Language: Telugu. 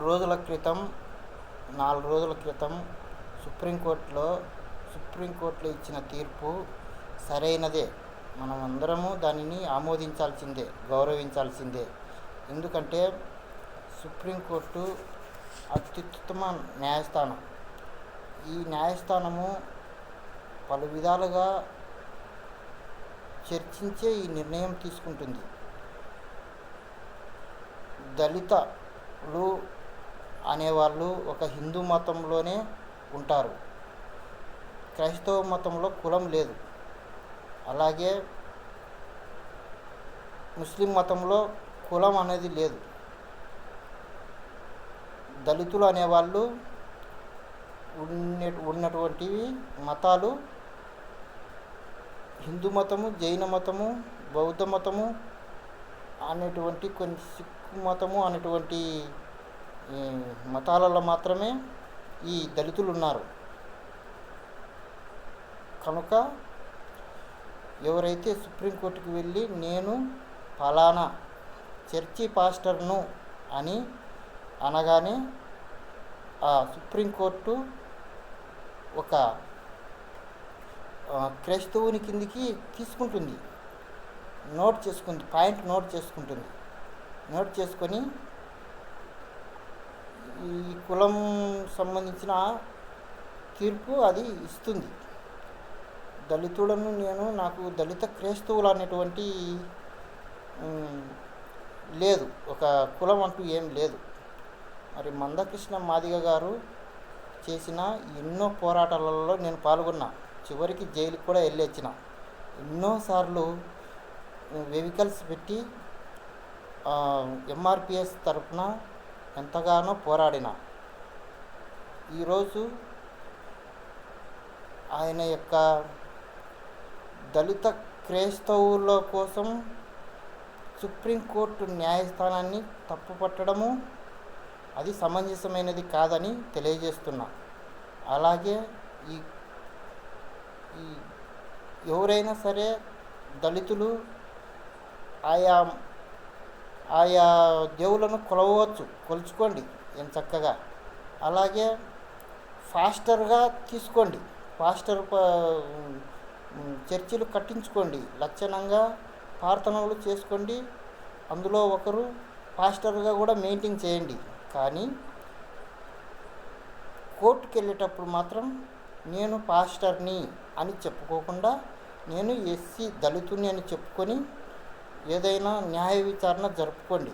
రోజుల క్రితం 4 రోజుల క్రితం సుప్రీంకోర్టులో ఇచ్చిన తీర్పు సరైనదే. మనం అందరము దానిని ఆమోదించాల్సిందే, గౌరవించాల్సిందే. ఎందుకంటే సుప్రీంకోర్టు అత్యుత్తమ న్యాయస్థానం. ఈ న్యాయస్థానము పలు విధాలుగా చర్చించే ఈ నిర్ణయం తీసుకుంటుంది. దళితులు అనేవాళ్ళు ఒక హిందూ మతంలోనే ఉంటారు. క్రైస్తవ మతంలో కులం లేదు. అలాగే ముస్లిం మతంలో కులం అనేది లేదు. దళితులు అనేవాళ్ళు ఉన్నటువంటివి మతాలు హిందూ మతము, జైన మతము, బౌద్ధ మతము అనేటువంటి కొన్ని సిక్కు మతము అనేటువంటి మతాలలో మాత్రమే ఈ దళితులు ఉన్నారు. కనుక ఎవరైతే సుప్రీంకోర్టుకి వెళ్ళి నేను ఫలానా చర్చి పాస్టర్ను అని అనగానే ఆ సుప్రీంకోర్టు ఒక క్రైస్తవుని కిందికి తీసుకుంటుంది, పాయింట్ నోట్ చేసుకొని ఈ కులం సంబంధించిన తీర్పు అది ఇస్తుంది. దళితులను నాకు దళిత క్రైస్తవులు అనేటువంటి లేదు, ఒక కులం అంటూ ఏం లేదు. మరి మందకృష్ణ మాదిగ గారు చేసిన ఎన్నో పోరాటాలలో నేను పాల్గొన్నా. చివరికి జైలుకి కూడా వెళ్ళొచ్చిన. ఎన్నోసార్లు వెహికల్స్ పెట్టి ఎంఆర్పిఎస్ తరఫున ఎంతగానో పోరాడిన. ఈరోజు ఆయన యొక్క దళిత క్రైస్తవుల కోసం సుప్రీంకోర్టు న్యాయస్థానాన్ని తప్పుపట్టడము అది సమంజసమైనది కాదని తెలియజేస్తున్నా. అలాగే ఈ ఎవరైనా సరే దళితులు ఆయా దేవులను కొలుచుకోండి చక్కగా. అలాగే ఫాస్టర్గా తీసుకోండి, చర్చిలు కట్టించుకోండి, లక్షణంగా ప్రార్థనలు చేసుకోండి. అందులో ఒకరు పాస్టర్గా కూడా మెయింటైన్ చేయండి. కానీ కోర్టుకు వెళ్ళేటప్పుడు మాత్రం నేను పాస్టర్ని అని చెప్పుకోకుండా నేను ఎస్సీ దళితుని అని చెప్పుకొని ఏదైనా న్యాయ విచారణ జరుపుకోండి.